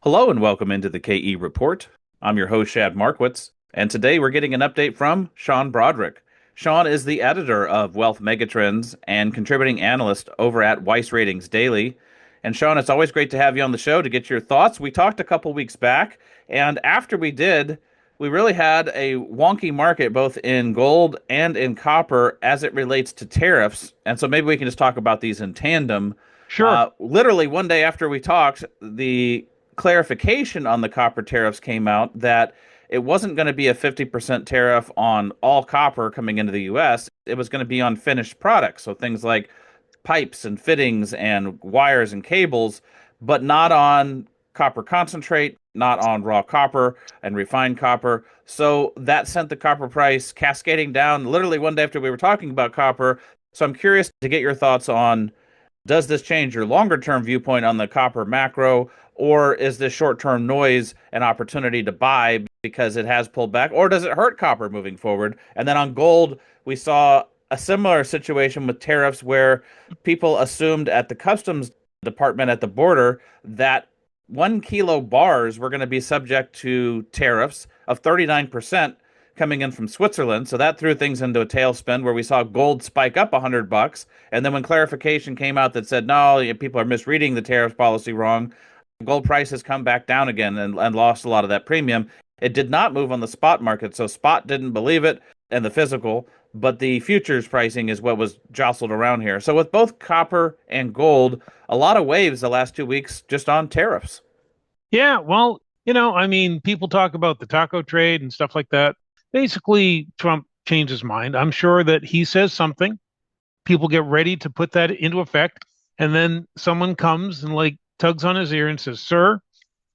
Hello and welcome into the KE Report. I'm your host, Shad Markwitz, and today we're getting an update from Sean Brodrick. Sean is the editor of Wealth Megatrends and contributing analyst over at Weiss Ratings Daily. And Sean, it's always great to have you on the show to get your thoughts. We talked a couple weeks back, and after we did, we really had a wonky market both in gold and in copper as it relates to tariffs. And so maybe we can just talk about these in tandem. Sure. Literally one day after we talked, the clarification on the copper tariffs came out that it wasn't going to be a 50% tariff on all copper coming into the US. It was going to be on finished products. So things like pipes and fittings and wires and cables, but not on copper concentrate, not on raw copper and refined copper. So that sent the copper price cascading down literally one day after we were talking about copper. So I'm curious to get your thoughts on, does this change your longer term viewpoint on the copper macro, or is this short term noise an opportunity to buy because it has pulled back, or does it hurt copper moving forward? And then on gold, we saw a similar situation with tariffs where people assumed at the customs department at the border that 1 kilo bars were going to be subject to tariffs of 39% coming in from Switzerland. So that threw things into a tailspin where we saw gold spike up $100. And then when clarification came out that said, no, people are misreading the tariff policy wrong, gold price has come back down again and lost a lot of that premium. It did not move on the spot market. So spot didn't believe it and the physical, but the futures pricing is what was jostled around here. So with both copper and gold, a lot of waves the last 2 weeks just on tariffs. Yeah. Well, people talk about the taco trade and stuff like that. Basically, Trump changed his mind. I'm sure that he says something, people get ready to put that into effect. And then someone comes and like tugs on his ear and says, "Sir,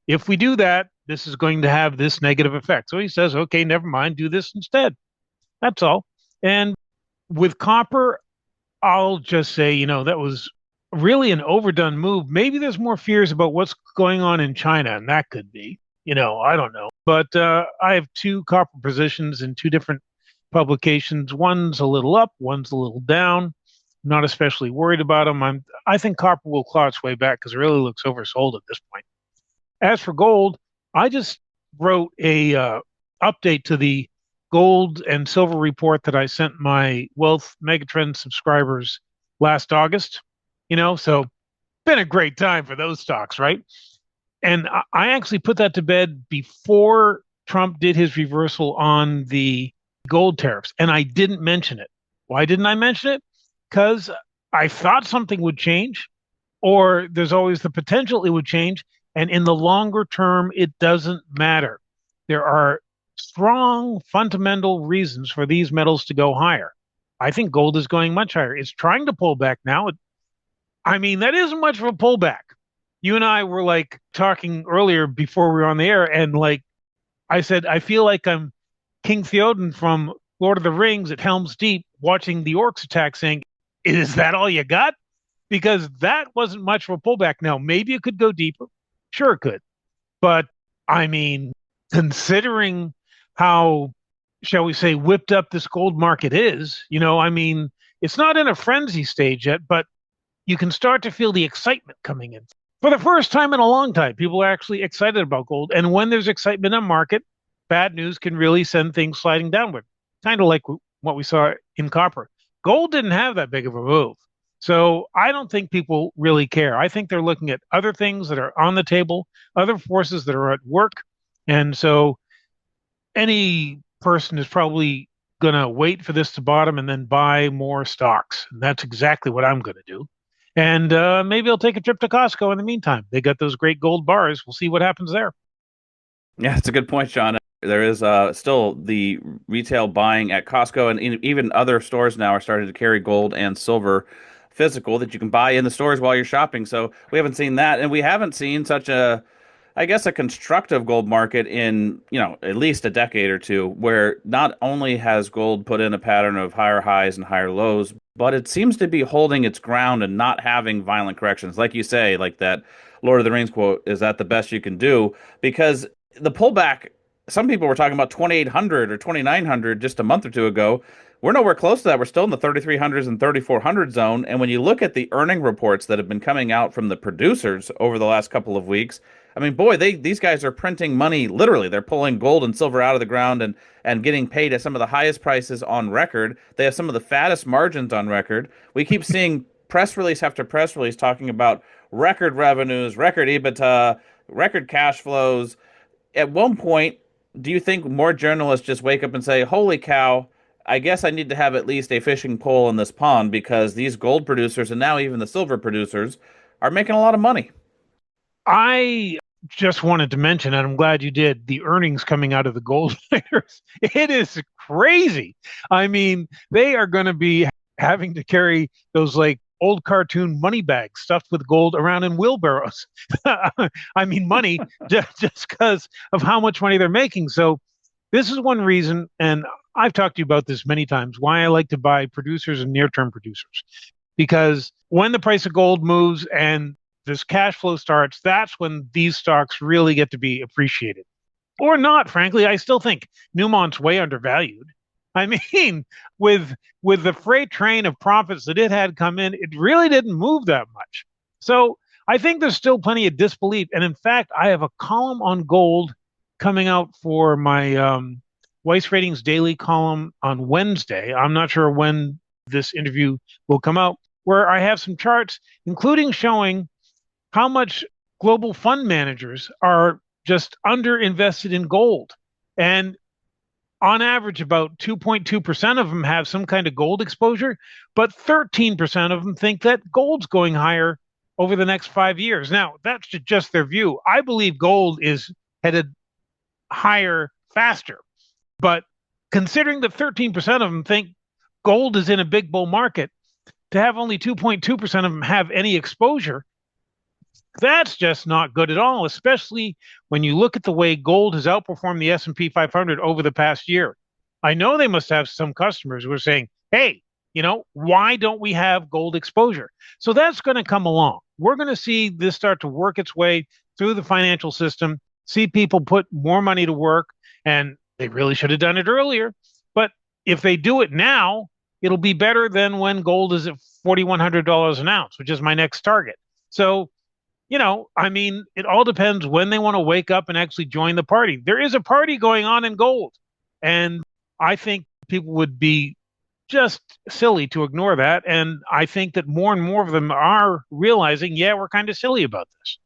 if we do that, this is going to have this negative effect." So he says, "Okay, never mind, do this instead." That's all. And with copper, I'll just say, that was really an overdone move. Maybe there's more fears about what's going on in China, and that could be, I don't know. But I have two copper positions in two different publications. One's a little up, one's a little down. I'm not especially worried about them. I think copper will claw its way back because it really looks oversold at this point. As for gold, I just wrote a update to the gold and silver report that I sent my Wealth Megatrend subscribers last August. So been a great time for those stocks, right? And I actually put that to bed before Trump did his reversal on the gold tariffs, and I didn't mention it. Why didn't I mention it? Because I thought something would change, or there's always the potential it would change. And in the longer term, it doesn't matter. There are strong fundamental reasons for these metals to go higher. I think gold is going much higher. It's trying to pull back now. That isn't much of a pullback. You and I were like talking earlier before we were on the air, and like I said, I feel like I'm King Theoden from Lord of the Rings at Helm's Deep watching the orcs attack, saying, "Is that all you got?" Because that wasn't much of a pullback. Now, maybe it could go deeper. Sure, it could. But considering how, shall we say, whipped up this gold market is, it's not in a frenzy stage yet, but you can start to feel the excitement coming in. For the first time in a long time, people are actually excited about gold. And when there's excitement in the market, bad news can really send things sliding downward, kind of like what we saw in copper. Gold didn't have that big of a move. So I don't think people really care. I think they're looking at other things that are on the table, other forces that are at work. And so any person is probably going to wait for this to bottom and then buy more stocks. And that's exactly what I'm going to do. And maybe I'll take a trip to Costco in the meantime. They got those great gold bars. We'll see what happens there. Yeah, it's a good point, Sean. There is still the retail buying at Costco, and even other stores now are starting to carry gold and silver physical that you can buy in the stores while you're shopping. So we haven't seen that, and we haven't seen such a, I guess, a constructive gold market in, at least a decade or two, where not only has gold put in a pattern of higher highs and higher lows, but it seems to be holding its ground and not having violent corrections. Like you say, like that Lord of the Rings quote, "Is that the best you can do?" Because the pullback, some people were talking about 2,800 or 2,900 just a month or two ago. We're nowhere close to that. We're still in the 3,300s and 3,400 zone. And when you look at the earning reports that have been coming out from the producers over the last couple of weeks, I mean, boy, these guys are printing money literally. They're pulling gold and silver out of the ground and getting paid at some of the highest prices on record. They have some of the fattest margins on record. We keep seeing press release after press release talking about record revenues, record EBITDA, record cash flows. At one point, do you think more journalists just wake up and say, "Holy cow, I guess I need to have at least a fishing pole in this pond because these gold producers and now even the silver producers are making a lot of money." I just wanted to mention, and I'm glad you did, the earnings coming out of the gold miners. It is crazy. I mean, they are going to be having to carry those like old cartoon money bags stuffed with gold around in wheelbarrows. I mean, money just because of how much money they're making. So, this is one reason, and I've talked to you about this many times, why I like to buy producers and near term producers. Because when the price of gold moves and this cash flow starts, that's when these stocks really get to be appreciated. Or not, frankly. I still think Newmont's way undervalued. I mean, with with the freight train of profits that it had come in, it really didn't move that much. So I think there's still plenty of disbelief. And in fact, I have a column on gold coming out for my Weiss Ratings Daily column on Wednesday. I'm not sure when this interview will come out, where I have some charts, including showing how much global fund managers are just underinvested in gold. And on average, about 2.2% of them have some kind of gold exposure, but 13% of them think that gold's going higher over the next 5 years. Now, that's just their view. I believe gold is headed higher faster. But considering that 13% of them think gold is in a big bull market, to have only 2.2% of them have any exposure, that's just not good at all, especially when you look at the way gold has outperformed the S&P 500 over the past year. I know they must have some customers who are saying, hey, why don't we have gold exposure? So that's going to come along. We're going to see this start to work its way through the financial system, see people put more money to work, and they really should have done it earlier. But if they do it now, it'll be better than when gold is at $4,100 an ounce, which is my next target. So, I mean, it all depends when they want to wake up and actually join the party. There is a party going on in gold. And I think people would be just silly to ignore that. And I think that more and more of them are realizing, yeah, we're kind of silly about this.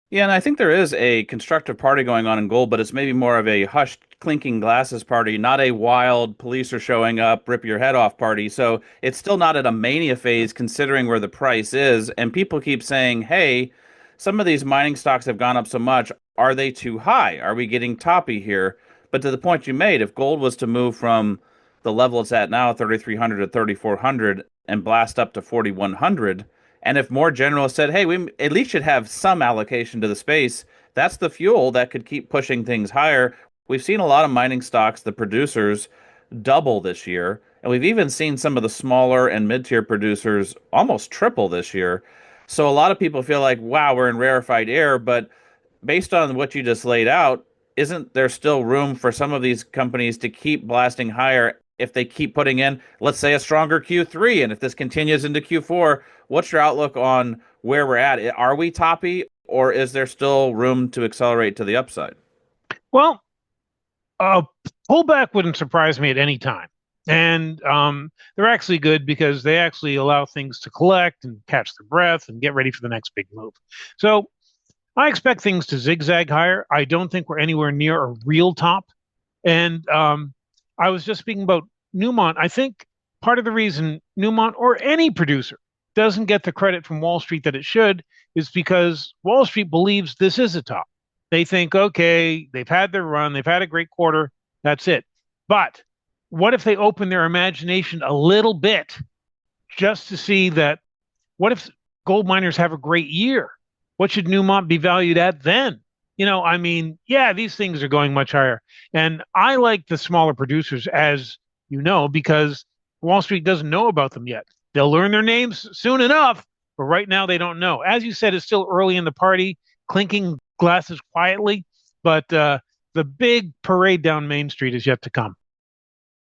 Yeah, and I think there is a constructive party going on in gold, but it's maybe more of a hushed, clinking glasses party, not a wild police are showing up, rip your head off party. So it's still not at a mania phase considering where the price is. And people keep saying, hey, some of these mining stocks have gone up so much. Are they too high? Are we getting toppy here? But to the point you made, if gold was to move from the level it's at now, 3,300 to 3,400, and blast up to 4,100, and if more generalists said, hey, we at least should have some allocation to the space, that's the fuel that could keep pushing things higher. We've seen a lot of mining stocks, the producers, double this year. And we've even seen some of the smaller and mid tier producers almost triple this year. So a lot of people feel like, wow, we're in rarefied air. But based on what you just laid out, isn't there still room for some of these companies to keep blasting higher if they keep putting in, let's say, a stronger Q3? And if this continues into Q4, what's your outlook on where we're at? Are we toppy, or is there still room to accelerate to the upside? Well, a pullback wouldn't surprise me at any time. And they're actually good because they actually allow things to collect and catch their breath and get ready for the next big move. So I expect things to zigzag higher. I don't think we're anywhere near a real top. And I was just speaking about Newmont. I think part of the reason Newmont or any producer doesn't get the credit from Wall Street that it should is because Wall Street believes this is a top. They think, okay, they've had their run, they've had a great quarter, that's it. But what if they open their imagination a little bit just to see that what if gold miners have a great year? What should Newmont be valued at then? I mean, yeah, these things are going much higher. And I like the smaller producers, as you know, because Wall Street doesn't know about them yet. They'll learn their names soon enough, but right now they don't know. As you said, it's still early in the party, clinking glasses quietly, but the big parade down Main Street is yet to come.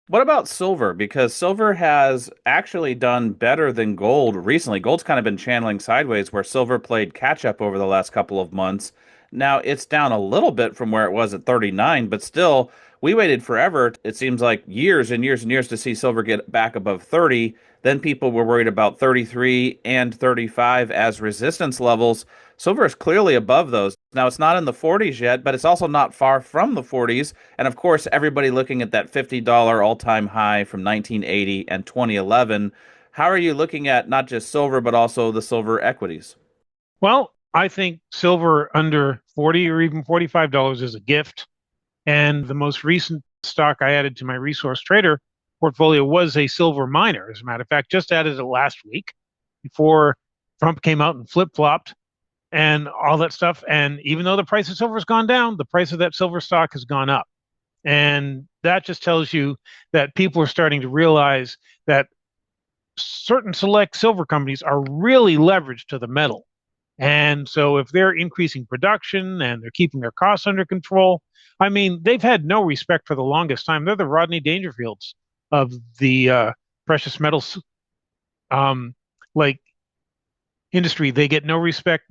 What about silver? Because silver has actually done better than gold recently. Gold's kind of been channeling sideways, where silver played catch up over the last couple of months. Now it's down a little bit from where it was at 39, but still, we waited forever. It seems like years and years and years to see silver get back above 30. Then people were worried about 33 and 35 as resistance levels. Silver is clearly above those. Now it's not in the 40s yet, but it's also not far from the 40s. And of course, everybody looking at that $50 all-time high from 1980 and 2011. How are you looking at not just silver, but also the silver equities? Well, I think silver under 40 or even $45 is a gift. And the most recent stock I added to my resource trader portfolio was a silver miner. As a matter of fact, just added it last week before Trump came out and flip flopped and all that stuff. And even though the price of silver has gone down, the price of that silver stock has gone up. And that just tells you that people are starting to realize that certain select silver companies are really leveraged to the metal. And so if they're increasing production and they're keeping their costs under control, I mean, they've had no respect for the longest time. They're the Rodney Dangerfields of the precious metals um, like industry. They get no respect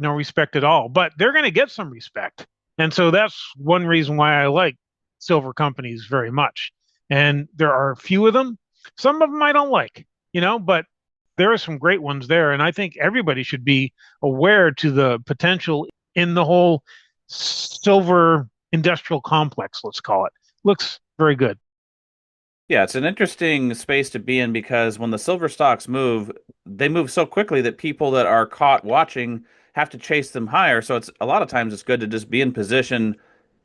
at all, but they're going to get some respect. And so that's one reason why I like silver companies very much. And there are a few of them. Some of them I don't like, but there are some great ones there. And I think everybody should be aware to the potential in the whole silver industrial complex, let's call it. Looks very good. Yeah, it's an interesting space to be in because when the silver stocks move, they move so quickly that people that are caught watching have to chase them higher. So it's a lot of times it's good to just be in position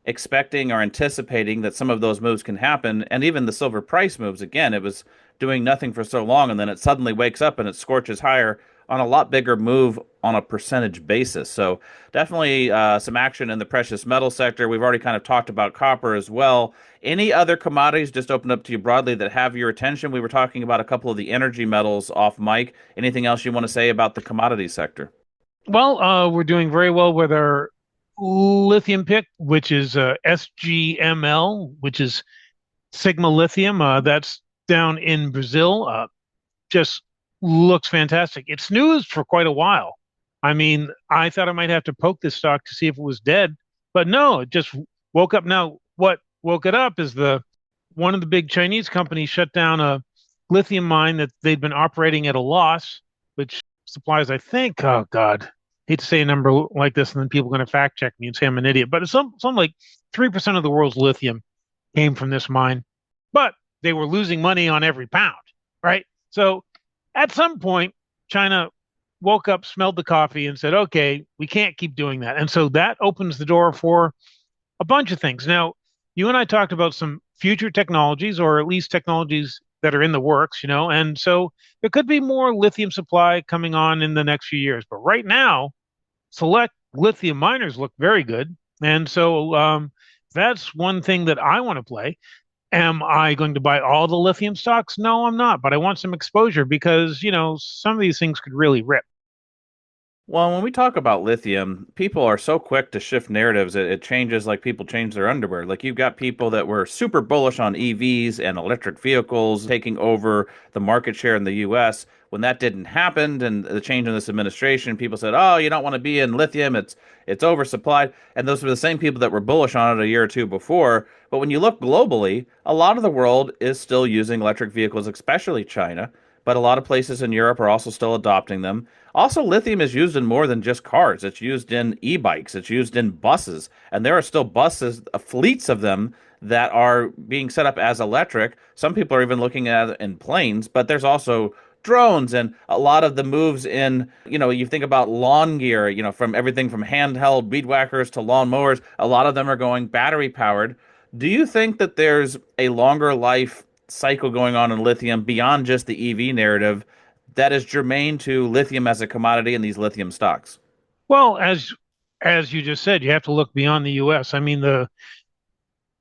expecting or anticipating that some of those moves can happen. And even the silver price moves again, it was doing nothing for so long and then it suddenly wakes up and it scorches higher on a lot bigger move on a percentage basis. So definitely some action in the precious metal sector. We've already kind of talked about copper as well. Any other commodities just open up to you broadly that have your attention? We were talking about a couple of the energy metals off mic. Anything else you want to say about the commodity sector? Well, we're doing very well with our lithium pick, which is SGML, which is Sigma Lithium. That's down in Brazil. Just looks fantastic. It snoozed for quite a while. I mean, I thought I might have to poke this stock to see if it was dead, but no, it just woke up. Now, what woke it up is the one of the big Chinese companies shut down a lithium mine that they'd been operating at a loss, which supplies, I think, oh God, hate to say a number like this, and then people are going to fact check me and say I'm an idiot, but it's something like 3% of the world's lithium came from this mine, but they were losing money on every pound, right? So at some point, China woke up, smelled the coffee, and said, okay, we can't keep doing that. And so that opens the door for a bunch of things. Now, you and I talked about some future technologies, or at least technologies that are in the works, and so there could be more lithium supply coming on in the next few years. But right now, select lithium miners look very good. And so that's one thing that I want to play. Am I going to buy all the lithium stocks? No, I'm not, but I want some exposure because, some of these things could really rip. Well, when we talk about lithium, people are so quick to shift narratives. It changes like people change their underwear. Like you've got people that were super bullish on EVs and electric vehicles taking over the market share in the US. When that didn't happen and the change in this administration, people said, "Oh, you don't want to be in lithium. It's oversupplied." And those were the same people that were bullish on it a year or two before. But when you look globally, a lot of the world is still using electric vehicles, especially China. But a lot of places in Europe are also still adopting them. Also, lithium is used in more than just cars. It's used in e-bikes. It's used in buses. And there are still buses, fleets of them that are being set up as electric. Some people are even looking at it in planes, but there's also drones and a lot of the moves in, you think about lawn gear, from everything from handheld weed whackers to lawn mowers, a lot of them are going battery powered. Do you think that there's a longer life cycle going on in lithium beyond just the EV narrative that is germane to lithium as a commodity and these lithium stocks? Well, as you just said, you have to look beyond the US. I mean, the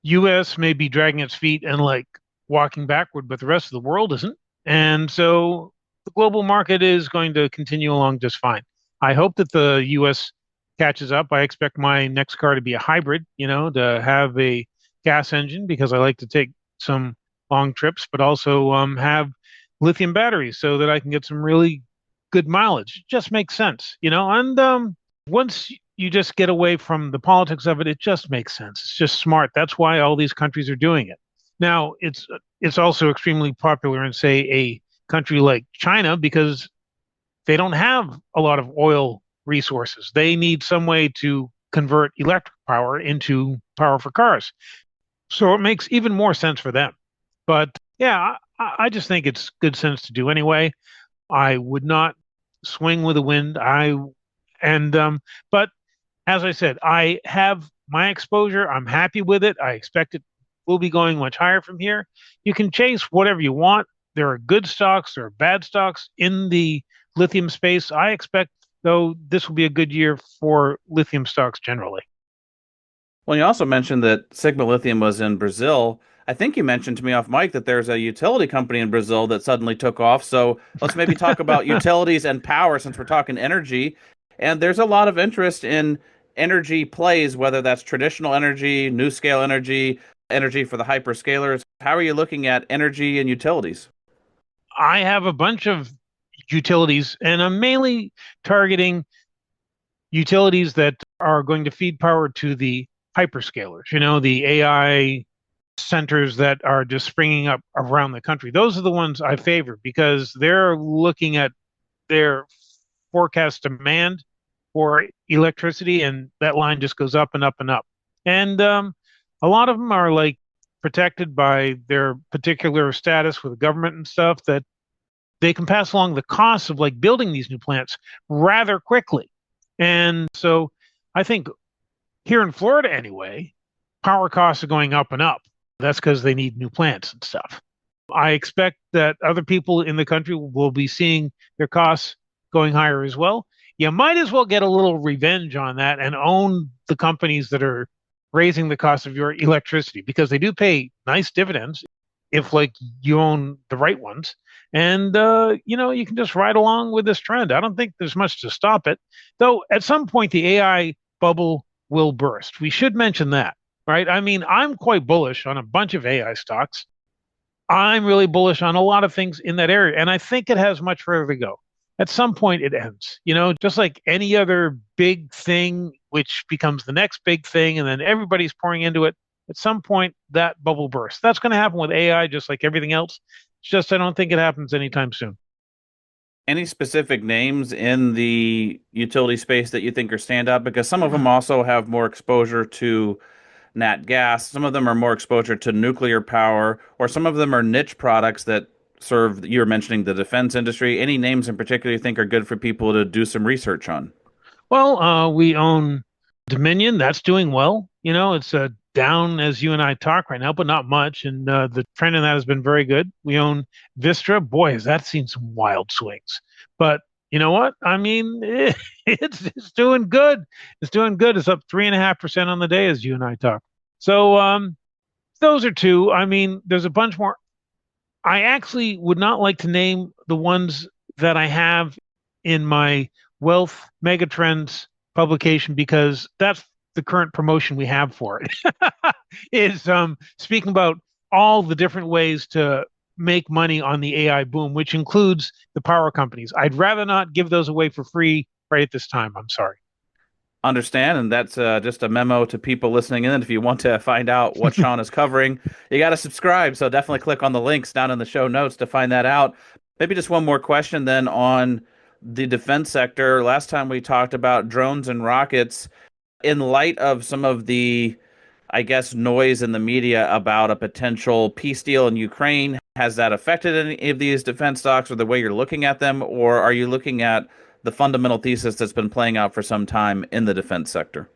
US may be dragging its feet and like walking backward, but the rest of the world isn't. And so the global market is going to continue along just fine. I hope that the US catches up. I expect my next car to be a hybrid, to have a gas engine because I like to take some long trips, but also have lithium batteries so that I can get some really good mileage. It just makes sense. And once you just get away from the politics of it. It just makes sense. It's just smart. That's why all these countries are doing it. Now, it's also extremely popular in, say, a country like China because they don't have a lot of oil resources. They need some way to convert electric power into power for cars. So it makes even more sense for them. But yeah, I just think it's good sense to do anyway. I would not swing with the wind. And but as I said, I have my exposure. I'm happy with it. I expect it will be going much higher from here. You can chase whatever you want. There are good stocks, there are bad stocks in the lithium space. I expect, though, this will be a good year for lithium stocks generally. Well, you also mentioned that Sigma Lithium was in Brazil. I think you mentioned to me off mic that there's a utility company in Brazil that suddenly took off. So let's maybe talk about utilities and power since we're talking energy. And there's a lot of interest in energy plays, whether that's traditional energy, new scale energy, energy for the hyperscalers. How are you looking at energy and utilities? I have a bunch of utilities, and I'm mainly targeting utilities that are going to feed power to the hyperscalers, the AI centers that are just springing up around the country. Those are the ones I favor because they're looking at their forecast demand for electricity, and that line just goes up and up and up. And a lot of them are like protected by their particular status with the government and stuff that they can pass along the costs of like building these new plants rather quickly. And so I think here in Florida anyway, power costs are going up and up. That's because they need new plants and stuff. I expect that other people in the country will be seeing their costs going higher as well. You might as well get a little revenge on that and own the companies that are raising the cost of your electricity because they do pay nice dividends if like you own the right ones. And you can just ride along with this trend. I don't think there's much to stop it. Though at some point the AI bubble will burst. We should mention that, right? I mean, I'm quite bullish on a bunch of AI stocks. I'm really bullish on a lot of things in that area, and I think it has much further to go. At some point, it ends, just like any other big thing, which becomes the next big thing, and then everybody's pouring into it. At some point, that bubble bursts. That's going to happen with AI, just like everything else. It's just I don't think it happens anytime soon. Any specific names in the utility space that you think are standout? Because some of them also have more exposure to nat gas. Some of them are more exposure to nuclear power, or some of them are niche products that serve, you were mentioning the defense industry. Any names in particular you think are good for people to do some research on? Well, we own Dominion. That's doing well. It's down as you and I talk right now, but not much. And the trend in that has been very good. We own Vistra. Boy, has that seen some wild swings. But you know what? I mean, it's doing good. It's doing good. It's up 3.5% on the day as you and I talk. So those are two. I mean, there's a bunch more. I actually would not like to name the ones that I have in my Wealth Megatrends publication because that's the current promotion we have for it. Is speaking about all the different ways to make money on the AI boom, which includes the power companies. I'd rather not give those away for free right at this time. I'm sorry. Understand, and that's just a memo to people listening in. If you want to find out what Sean is covering, you got to subscribe. So definitely click on the links down in the show notes to find that out. Maybe just one more question then on the defense sector. Last time we talked about drones and rockets. In light of some of the, I guess, noise in the media about a potential peace deal in Ukraine, has that affected any of these defense stocks or the way you're looking at them? Or are you looking at the fundamental thesis that's been playing out for some time in the defense sector?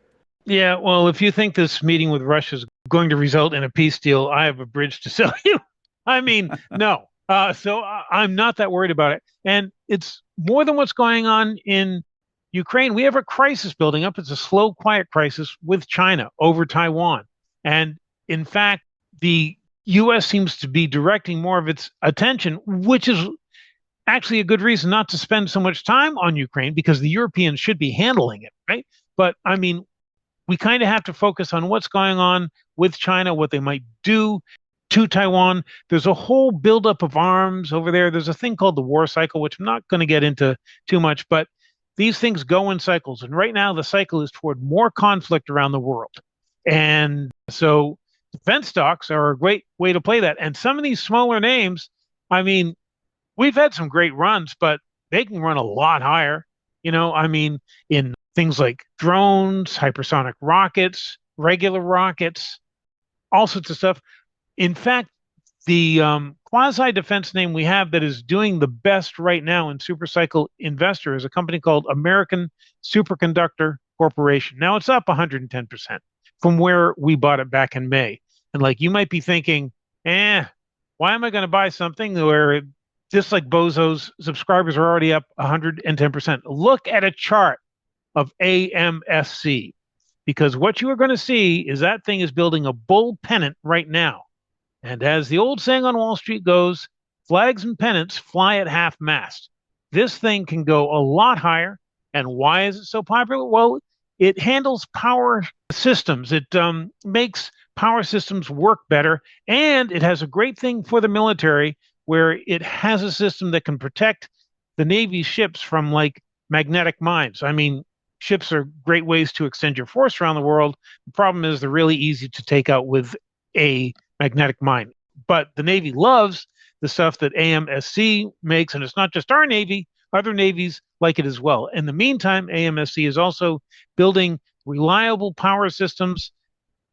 Yeah, well, if you think this meeting with Russia is going to result in a peace deal, I have a bridge to sell you. I mean, no. I'm not that worried about it. And it's more than what's going on in Ukraine. We have a crisis building up. It's a slow, quiet crisis with China over Taiwan. And in fact, the U.S. seems to be directing more of its attention, which is actually a good reason not to spend so much time on Ukraine because the Europeans should be handling it, right? But I mean, we kind of have to focus on what's going on with China, what they might do to Taiwan. There's a whole buildup of arms over there. There's a thing called the war cycle, which I'm not going to get into too much, but these things go in cycles. And right now, the cycle is toward more conflict around the world. And so defense stocks are a great way to play that. And some of these smaller names, I mean, we've had some great runs, but they can run a lot higher. In things like drones, hypersonic rockets, regular rockets, all sorts of stuff. In fact, the quasi defense name we have that is doing the best right now in Supercycle Investor is a company called American Superconductor Corporation. Now it's up 110% from where we bought it back in May. And like you might be thinking, why am I going to buy something where just like Bozo's subscribers are already up 110%? Look at a chart of AMSC, because what you are going to see is that thing is building a bull pennant right now. And as the old saying on Wall Street goes, flags and pennants fly at half mast. This thing can go a lot higher. And why is it so popular? Well, it handles power systems. It makes power systems work better. And it has a great thing for the military where it has a system that can protect the Navy's ships from like magnetic mines. I mean, ships are great ways to extend your force around the world. The problem is they're really easy to take out with a magnetic mine. But the Navy loves the stuff that AMSC makes, and it's not just our Navy, other navies like it as well. In the meantime, AMSC is also building reliable power systems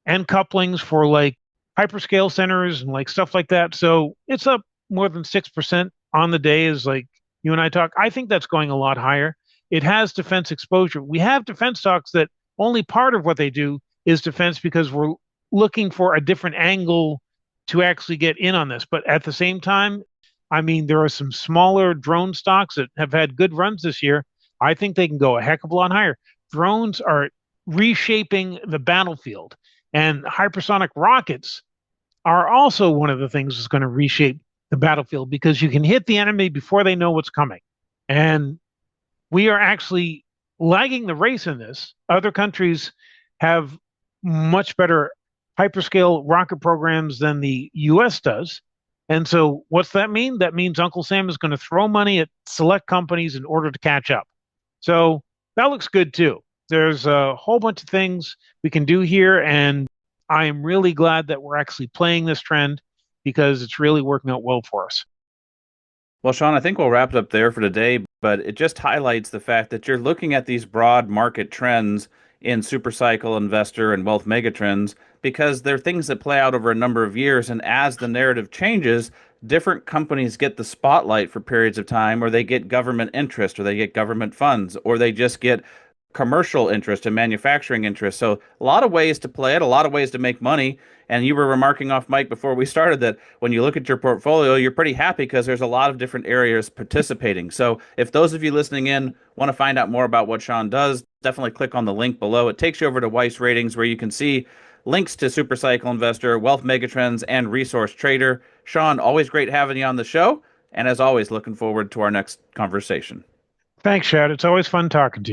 and couplings for like hyperscale centers and like stuff like that. So it's up more than 6% on the day as like you and I talk. I think that's going a lot higher. It has defense exposure. We have defense stocks that only part of what they do is defense because we're looking for a different angle to actually get in on this. But at the same time, I mean, there are some smaller drone stocks that have had good runs this year. I think they can go a heck of a lot higher. Drones are reshaping the battlefield, and hypersonic rockets are also one of the things that's going to reshape the battlefield because you can hit the enemy before they know what's coming. And we are actually lagging the race in this. Other countries have much better hyperscale rocket programs than the US does. And so what's that mean? That means Uncle Sam is going to throw money at select companies in order to catch up. So that looks good too. There's a whole bunch of things we can do here. And I am really glad that we're actually playing this trend because it's really working out well for us. Well, Sean, I think we'll wrap it up there for today, but it just highlights the fact that you're looking at these broad market trends in Supercycle Investor and Wealth Megatrends because they're things that play out over a number of years. And as the narrative changes, different companies get the spotlight for periods of time, or they get government interest, or they get government funds, or they just get commercial interest and manufacturing interest. So a lot of ways to play it, a lot of ways to make money. And you were remarking off mic before we started that when you look at your portfolio, you're pretty happy because there's a lot of different areas participating. So if those of you listening in want to find out more about what Sean does, definitely click on the link below. It takes you over to Weiss Ratings where you can see links to Supercycle Investor, Wealth Megatrends, and Resource Trader. Sean, always great having you on the show. And as always, looking forward to our next conversation. Thanks, Chad. It's always fun talking to you.